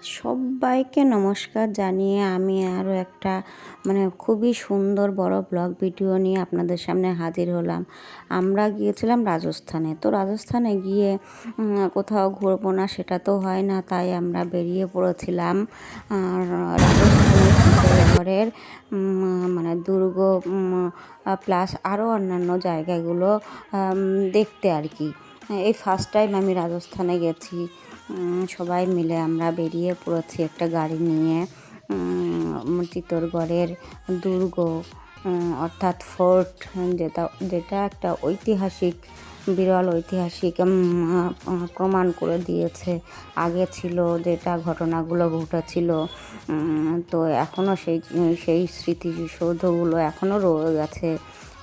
সবাইকে নমস্কার জানিয়ে আমি আরও একটা খুবই সুন্দর বড় ব্লগ ভিডিও নিয়ে আপনাদের সামনে হাজির হলাম। আমরা গিয়েছিলাম রাজস্থানে। তো রাজস্থানে গিয়ে কোথাও ঘুরবো না সেটা তো হয় না, তাই আমরা বেরিয়ে পড়েছিলাম রাজস্থানের চিত্তরগড়ের দুর্গ প্লাস আরও অন্যান্য জায়গাগুলো দেখতে আর কি। এই ফার্স্ট টাইম আমি রাজস্থানে গেছি। সবাই মিলে আমরা বেরিয়ে পড়েছি একটা গাড়ি নিয়ে চিত্তরগড়ের দুর্গ অর্থাৎ ফোর্ট, যেটা একটা ঐতিহাসিক বিরল ঐতিহাসিক প্রমাণ করে দিয়েছে। আগে ছিল যেটা ঘটনাগুলো ঘটেছিল, তো এখনও সেই স্মৃতিসৌধগুলো এখনও রয়ে গেছে,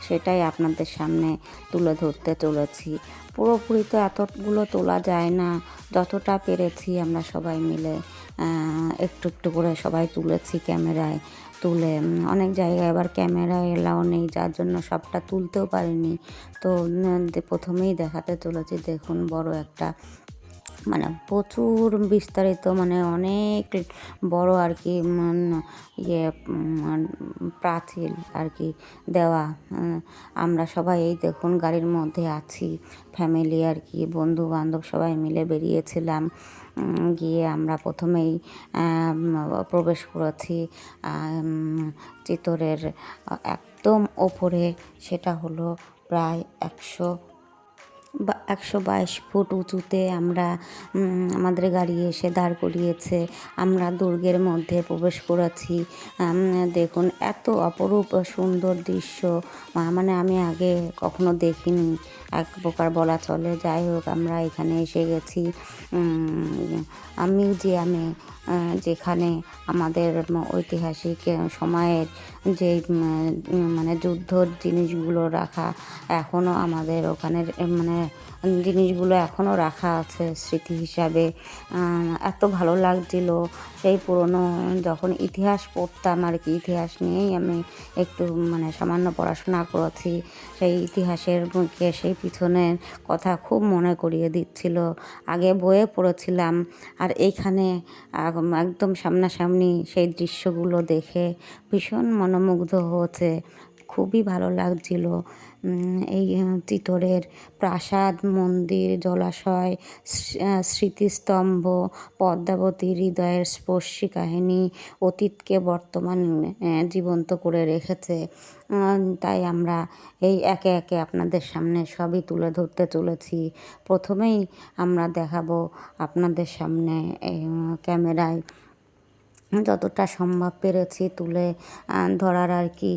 সেটাই আপনাদের সামনে তুলে ধরতে চলেছি। পুরোপুরি তো এতগুলো তোলা যায় না, যতটা পেরেছি আমরা সবাই মিলে একটু একটু করে সবাই তুলেছি ক্যামেরায় তুলে। অনেক জায়গায় আবার ক্যামেরা এলাও নেই, যার জন্য সবটা তুলতেও পারিনি। তো প্রথমেই দেখাতে চলেছি, দেখুন বড় একটা প্রচুর বিস্তারিত অনেক বড় আর কি প্রাচীর আর কি দেওয়া। আমরা সবাই এই দেখুন গাড়ির মধ্যে আছি, ফ্যামিলি আর কি, বন্ধু বান্ধব সবাই মিলে বেরিয়েছিলাম। গিয়ে আমরা প্রথমেই প্রবেশ করেছি চিতরের একদম ওপরে, সেটা হলো প্রায় 122 ফুট উঁচুতে আমরা আমাদের গাড়ি এসে দাঁড় করিয়েছে। আমরা দুর্গের মধ্যে প্রবেশ করেছি। দেখুন এত অপরূপ সুন্দর দৃশ্য, আমি আগে কখনো দেখিনি এক প্রকার বলা চলে। যাই হোক, আমরা এখানে এসে গেছি মিউজিয়ামে, যেখানে আমাদের ঐতিহাসিক সময়ের যে যুদ্ধর জিনিসগুলো রাখা, এখনও আমাদের ওখানের জিনিসগুলো এখনও রাখা আছে স্মৃতি হিসাবে। এত ভালো লাগছিল সেই পুরনো যখন ইতিহাস পড়তাম আর কি, ইতিহাস নিয়েই আমি একটু সামান্য পড়াশোনা করেছি। সেই ইতিহাসের মুখে সেই পিছনের কথা খুব মনে করিয়ে দিচ্ছিল, আগে বইয়ে পড়েছিলাম। আর এইখানে একদম সামনাসামনি সেই দৃশ্যগুলো দেখে ভীষণ মনোমুগ্ধ হয়েছে, খুবই ভালো লাগছিল। এই চিতরের প্রাসাদ, মন্দির, জলাশয়, স্মৃতিস্তম্ভ, পদ্মাবতী হৃদয়ের স্পর্শী কাহিনী অতীতকে বর্তমান জীবন্ত করে রেখেছে। তাই আমরা এই একে একে আপনাদের সামনে সবই তুলে ধরতে চলেছি। প্রথমেই আমরা দেখাবো আপনাদের সামনে ক্যামেরায় যতটা সম্ভব পেরেছি তুলে ধরার আর কি।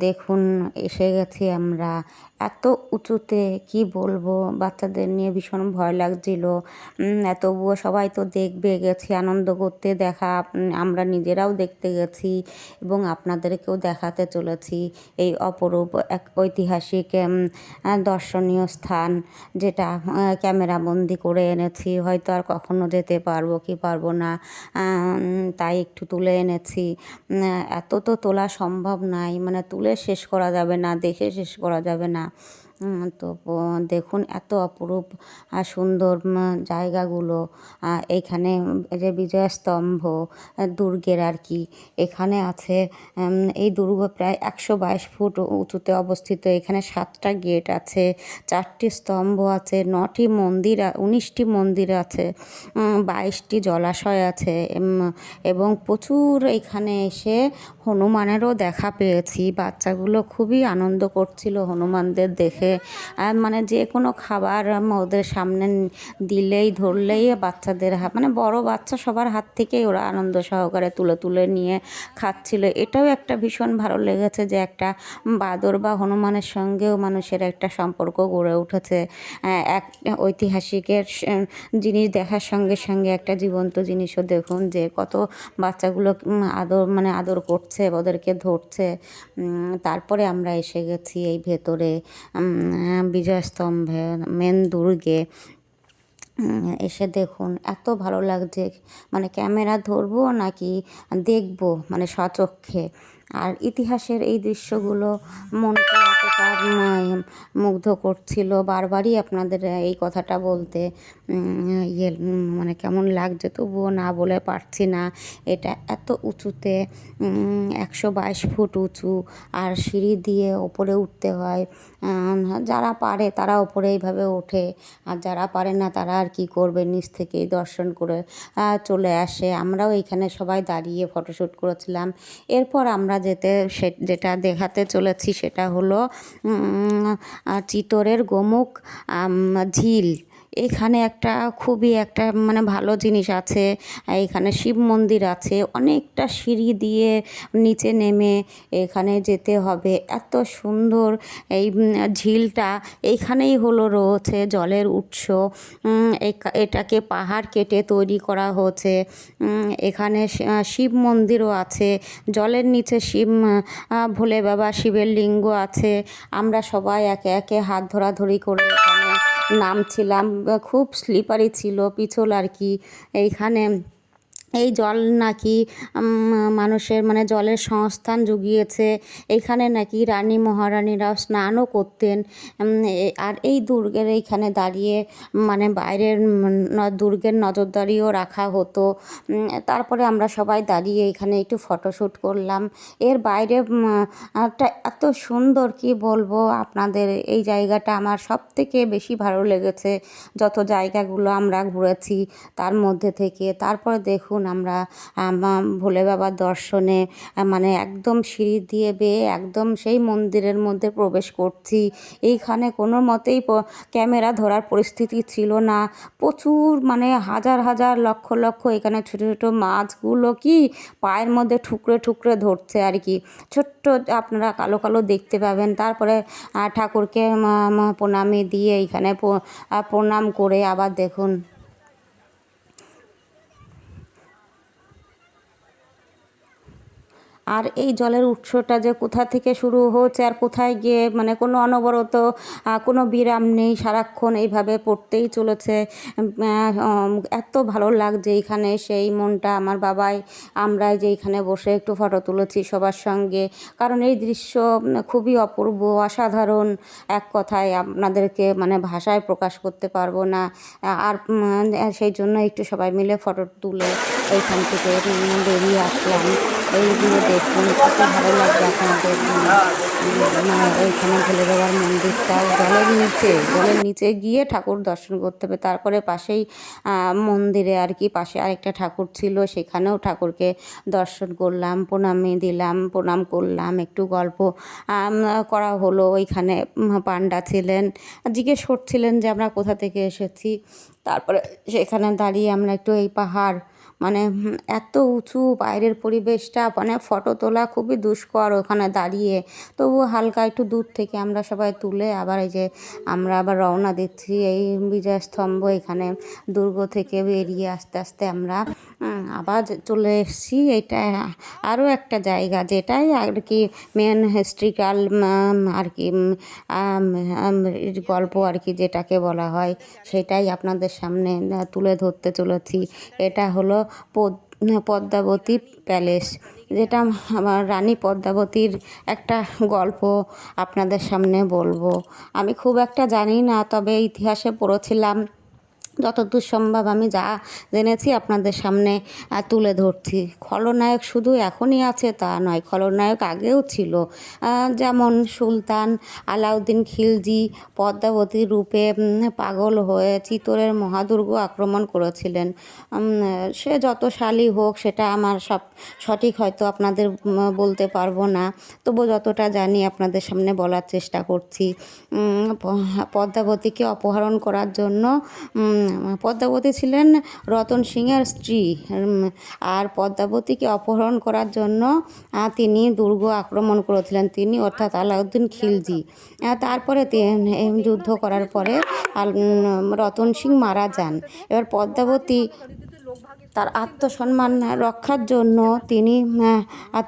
দেখুন এসে গেছি আমরা এত উঁচুতে, কি বলবো, বাচ্চাদের নিয়ে ভীষণ ভয় লাগছিল। তবুও সবাই তো দেখবে গেছি আনন্দ করতে, আমরা নিজেরাও দেখতে গেছি এবং আপনাদেরকেও দেখাতে চলেছি এই অপরূপ এক ঐতিহাসিক দর্শনীয় স্থান, যেটা ক্যামেরাবন্দি করে এনেছি। হয়তো আর কখনো যেতে পারবো কি পারবো না, তাই একটু তুলে এনেছি। এত তো তোলা সম্ভব নাই, তুলে শেষ করা যাবে না, দেখে শেষ করা যাবে না। তো দেখুন এত অপরূপ সুন্দর জায়গাগুলো। এইখানে যে বিজয় স্তম্ভ দুর্গের আর কি, এখানে আছে। এই দুর্গ প্রায় 122 ফুট উঁচুতে অবস্থিত। এখানে 7টা গেট আছে, 4টি স্তম্ভ আছে, 9টি মন্দির, 19টি মন্দির আছে, 22টি জলাশয় আছে এবং প্রচুর এখানে এসে হনুমানেরও দেখা পেয়েছি। বাচ্চাগুলো খুবই আনন্দ করছিল হনুমানদের দেখে। যে কোনো খাবার ওদের সামনে দিলেই ধরলেই বাচ্চাদের বড় বাচ্চা সবার হাত থেকেই ওরা আনন্দ সহকারে তুলে তুলে নিয়ে খাচ্ছিল। এটাও একটা ভীষণ ভালো লেগেছে যে একটা বাদর বা হনুমানের সঙ্গেও মানুষের একটা সম্পর্ক গড়ে উঠেছে। এক ঐতিহাসিকের জিনিস দেখার সঙ্গে সঙ্গে একটা জীবন্ত জিনিসও দেখুন যে কত বাচ্চাগুলো আদর করছে, ওদেরকে ধরছে। তারপরে আমরা এসে গেছি এই ভেতরে বিজয়স্তম্ভে, মেন দুর্গে। এসে দেখুন এত ভালো লাগছে, ক্যামেরা ধরবো নাকি দেখবো স্বচক্ষে। আর ইতিহাসের এই দৃশ্যগুলো মনকে এতটা মুগ্ধ করছিল, বারবারই আপনাদের এই কথাটা বলতে মানে কেমন লাগছে, তবুও না বলে পারছি না। এটা এত উঁচুতে, 122 ফুট উঁচু, আর সিঁড়ি দিয়ে ওপরে উঠতে হয়। যারা পারে তারা ওপরে এইভাবে ওঠে, আর যারা পারে না তারা আর কি করবে, নিচ থেকেই দর্শন করে চলে আসে। আমরাও এইখানে সবাই দাঁড়িয়ে ফটোশ্যুট করেছিলাম। এরপর আমরা যেটা দেখাতে চলেছি সেটা হলো চিতোরের গোমুখ ঝিল। এখানে খুবই একটা মানে ভালো জিনিস আছে। এখানে শিব মন্দির আছে, অনেকটা সিঁড়ি দিয়ে নিচে নেমে এখানে যেতে হবে। এত সুন্দর এই ঝিলটা, এইখানেই রয়েছে জলের উৎস। এটাকে পাহাড় কেটে তৈরি করা হয়েছে। এখানে শিব মন্দিরও আছে, জলের নিচে ভোলে বাবা শিবের লিঙ্গ আছে। আমরা সবাই একে একে হাত ধরাধরি করে এখানে নামছিলাম। খুব স্লিপারি ছিল পিছল আর কি। এইখানে এই জল নাকি মানুষের মানে জলের সংস্থান জুগিয়েছে। এইখানে নাকি রানী মহারানীরাও স্নানও করতেন। আর এই দুর্গের এইখানে দাঁড়িয়ে মানে বাইরের দুর্গের নজরদারিও রাখা হতো। তারপরে আমরা সবাই দাঁড়িয়ে এখানে একটু ফটোশ্যুট করলাম। এর বাইরে এত সুন্দর, কি বলবো আপনাদের, এই জায়গাটা আমার সবথেকে বেশি ভালো লেগেছে যত জায়গাগুলো আমরা ঘুরেছি তার মধ্যে থেকে। তারপরে দেখুন আমরা ভোলে বাবার দর্শনে মানে একদম সিঁড়ি দিয়ে বেয়ে একদম সেই মন্দিরের মধ্যে প্রবেশ করছি। এইখানে কোনো মতেই ক্যামেরা ধরার পরিস্থিতি ছিল না। প্রচুর মানে হাজার হাজার লক্ষ লক্ষ এখানে ছোটো ছোটো মাছগুলো কি পায়ের মধ্যে ঠুকরে ঠুকরে ধরছে আর কি। ছোট্ট আপনারা কালো কালো দেখতে পাবেন। তারপরে ঠাকুরকে প্রণামী দিয়ে এইখানে প্রণাম করে আবার দেখুন আর এই জলের উৎসটা যে কোথা থেকে শুরু হচ্ছে আর কোথায় গিয়ে মানে কোনো অনবরত কোনো বিরাম নেই, সারাক্ষণ এইভাবে পড়তেই চলেছে। এত ভালো লাগছে এইখানে, সেই মনটা আমার বাবাই আমরাই যে এইখানে বসে একটু ফটো তুলেছি সবার সঙ্গে, কারণ এই দৃশ্য খুবই অপূর্ব, অসাধারণ। এক কথায় আপনাদেরকে মানে ভাষায় প্রকাশ করতে পারবো না। আর সেই জন্য একটু সবাই মিলে ফটো তুলে এইখান থেকে বেরিয়ে আসলাম। এইগুলো দেখুন কত ভালো লাগবে আপনাদের। ওইখানে ভোলে বাবার মন্দিরটাও জলের নিচে গিয়ে ঠাকুর দর্শন করতে হবে। তারপরে পাশেই মন্দিরে আর কি পাশে আরেকটা ঠাকুর ছিল, সেখানেও ঠাকুরকে দর্শন করলাম, প্রণামী দিলাম, প্রণাম করলাম, একটু গল্প করা হলো। ওইখানে পান্ডা ছিলেন, জিজ্ঞেস করছিলেন যে আমরা কোথা থেকে এসেছি। তারপরে সেখানে দাঁড়িয়ে আমরা একটু এই পাহাড় মানে এত উঁচু, বাইরের পরিবেশটা মানে ফটো তোলা খুবই দুষ্কর ওখানে দাঁড়িয়ে। তবুও হালকা একটু দূর থেকে আমরা সবাই তুলে আবার এই যে আমরা আবার রওনা দিচ্ছি এই বিজয় স্তম্ভ, এখানে দুর্গ থেকে বেরিয়ে আস্তে আস্তে আমরা আবার চলে এসেছি। এটা আরও একটা জায়গা যেটাই আর কি মেন হিস্ট্রিক্যাল আর কি গল্প আর কি যেটাকে বলা হয়, সেটাই আপনাদের সামনে তুলে ধরতে চলেছি। এটা হলো পদ্মাবতী প্যালেস, যেটা আমার রানী পদ্মাবতীর একটা গল্প আপনাদের সামনে বলবো। আমি খুব একটা জানি না, তবে ইতিহাসে পড়েছিলাম, যতদূর সম্ভব আমি যা জেনেছি আপনাদের সামনে তুলে ধরছি। খলনায়ক শুধু এখনই আছে তা নয়, খলনায়ক আগেও ছিল। যেমন সুলতান আলাউদ্দিন খিলজি পদ্মাবতীর রূপে পাগল হয়ে চিতোরের মহাদুর্গ আক্রমণ করেছিলেন। সে যত সালই হোক সেটা আমার সঠিক হয়তো আপনাদের বলতে পারবো না, তবু যতটা জানি আপনাদের সামনে বলার চেষ্টা করছি। পদ্মাবতীকে অপহরণ করার জন্য পদ্মাবতী ছিলেন রতন সিংয়ের স্ত্রী, আর পদ্মাবতীকে অপহরণ করার জন্য তিনি দুর্গ আক্রমণ করেছিলেন, তিনি অর্থাৎ আলাউদ্দিন খিলজি। তারপরে যুদ্ধ করার পরে রতন সিং মারা যান। এবার পদ্মাবতী তার আত্মসম্মান রক্ষার জন্য তিনি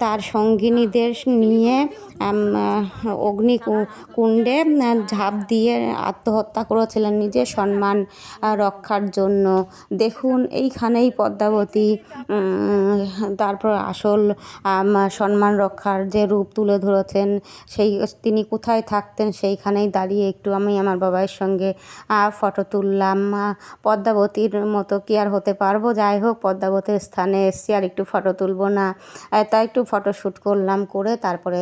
তার সঙ্গিনীদের নিয়ে অগ্নিকুণ্ডে ঝাঁপ দিয়ে আত্মহত্যা করেছিলেন নিজের সম্মান রক্ষার জন্য। দেখুন এইখানেই পদ্মাবতী তারপর আসল সম্মান রক্ষার যে রূপ তুলে ধরেছেন, সেই তিনি কোথায় থাকতেন সেইখানেই দাঁড়িয়ে একটু আমি আমার বাবার সঙ্গে ফটো তুললাম। পদ্মাবতীর মতো কি আর হতে পারবো? যাই হোক, পদ্মাবতীর স্থানে এসছি, আর একটু ফটো তুলবো না? তাই একটু ফটোশ্যুট করলাম, করে তারপরে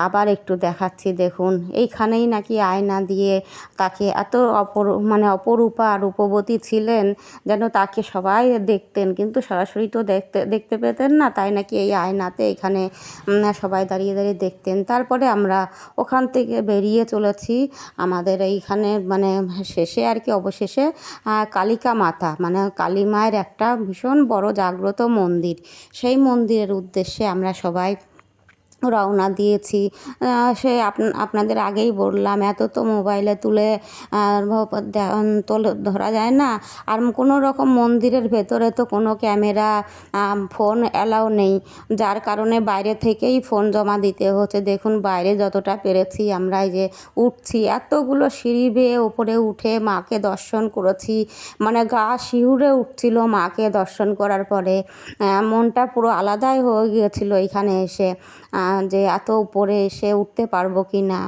আবার একটু দেখাচ্ছি। দেখুন এইখানেই নাকি আয়না দিয়ে তাকে এত অপরূপা রূপবতী ছিলেন যেন তাকে সবাই দেখতেন, কিন্তু সরাসরি তো দেখতে পেতেন না, তাই নাকি এই আয়নাতে এখানে সবাই দাঁড়িয়ে দাঁড়িয়ে দেখতেন। তারপরে আমরা ওখান থেকে বেরিয়ে চলেছি আমাদের এইখানে শেষে আর কি, অবশেষে কালিকা মাতা কালী মায়ের একটা ভীষণ বড় জাগ্রত মন্দির, সেই মন্দিরের উদ্দেশ্যে আমরা সবাই রওনা দিয়েছি। আপনাদের আগেই বললাম, এত তো মোবাইলে তুলে ধরা যায় না, আর কোনো রকম মন্দিরের ভেতরে তো কোনো ক্যামেরা ফোন অ্যালাউ নেই, যার কারণে বাইরে থেকেই ফোন জমা দিতে হচ্ছে। দেখুন বাইরে যতটা পেরেছি আমরা এই যে উঠছি, এতগুলো সিঁড়ি বেয়ে ওপরে উঠে মাকে দর্শন করেছি, গা শিউরে উঠছিল মাকে দর্শন করার পরে। মনটা পুরো আলাদাই হয়ে গিয়েছিল এখানে এসে, যে এত উপরে এসে উঠতে পারবো কি না।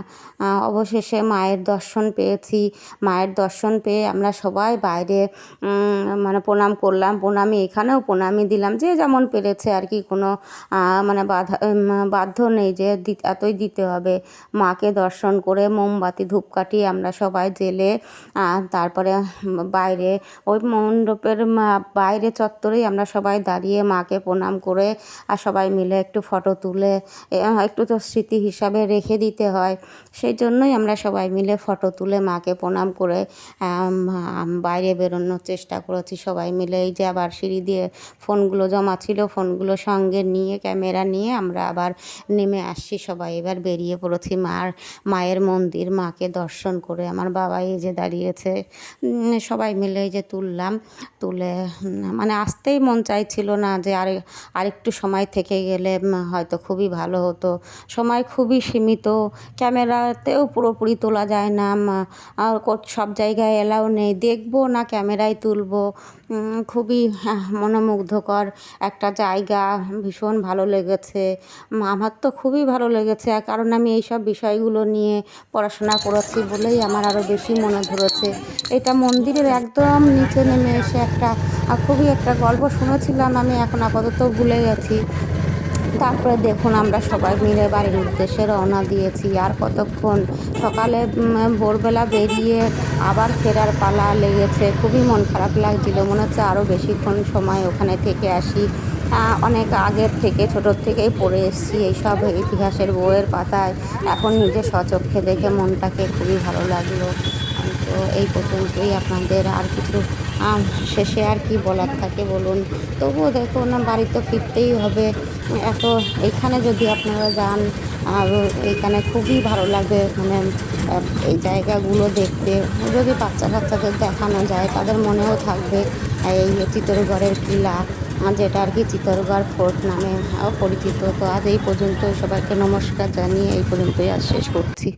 অবশেষে মায়ের দর্শন পেয়েছি। মায়ের দর্শন পেয়ে আমরা সবাই বাইরে প্রণাম করলাম। এখানেও প্রণামই দিলাম, যে যেমন পেরেছে আর কি, কোনো বাধ্য নেই যে এতই দিতে হবে। মাকে দর্শন করে মোমবাতি ধূপকাঠি আমরা সবাই জেলে তারপরে বাইরে ওই মণ্ডপের বাইরে চত্বরেই আমরা সবাই দাঁড়িয়ে মাকে প্রণাম করে আর সবাই মিলে একটু ফটো তুলে একটু তো স্মৃতি হিসাবে রেখে দিতে হয়, সেই জন্যই আমরা সবাই মিলে ফটো তুলে মাকে প্রণাম করে বাইরে বেরোনোর চেষ্টা করেছি সবাই মিলে। এই যে আবার সিঁড়ি দিয়ে ফোনগুলো জমা ছিল, ফোনগুলো সঙ্গে নিয়ে ক্যামেরা নিয়ে আমরা আবার নেমে আসছি সবাই। এবার বেরিয়ে পড়েছি মায়ের মন্দির, মাকে দর্শন করে। আমার বাবা এই যে দাঁড়িয়েছে, সবাই মিলে এই যে তুললাম, তুলে আসতেই মন চাইছিল না, যে আরেকটু সময় থেকে গেলে হয়তো খুবই ভালো হতো। সময় খুবই সীমিত, ক্যামেরাতেও পুরোপুরি তোলা যায় না, সব জায়গায় এলাও নেই, দেখবো না ক্যামেরায় তুলবো। খুবই মনোমুগ্ধকর একটা জায়গা, ভীষণ ভালো লেগেছে। আমার তো খুবই ভালো লেগেছে, কারণ আমি এইসব বিষয়গুলো নিয়ে পড়াশোনা করেছি বলেই আমার আরও বেশি মনে ধরেছে। এটা মন্দিরের একদম নিচে নেমে এসে খুবই একটা গল্প শুনেছিলাম, আমি এখন আপাতত ভুলে গেছি। তারপরে দেখুন আমরা সবাই মিলে বাড়ির উদ্দেশ্যে রওনা দিয়েছি। আর কতক্ষণ, সকালে ভোরবেলা বেরিয়ে আবার ফেরার পালা লেগেছে। খুবই মন খারাপ লাগছিল, মনে হচ্ছে আরও বেশিক্ষণ সময় ওখানে থেকে আসি। অনেক আগের থেকে, ছোটোর থেকেই পড়ে এসেছি এইসব ইতিহাসের বইয়ের পাতায়, এখন নিজে স্বচক্ষে দেখে মনটাকে খুবই ভালো লাগলো। তো এই পর্যন্তই। আপনাদের আর কিছু শেষে আর কি বলার থাকে বলুন? তবুও দেখুন বাড়ি তো ফিরতেই হবে। এইখানে যদি আপনারা যান, আর এইখানে খুবই ভালো লাগবে এই জায়গাগুলো দেখতে। যদি বাচ্চাদের দেখানো যায়, তাদের মনেও থাকবে এই চিতরগড়ের কিলা, যেটা আর কি চিতরগড় ফোর্ট নামে পরিচিত। তো আজ এই পর্যন্ত, সবাইকে নমস্কার জানিয়ে এই পর্যন্তই আজ শেষ করছি।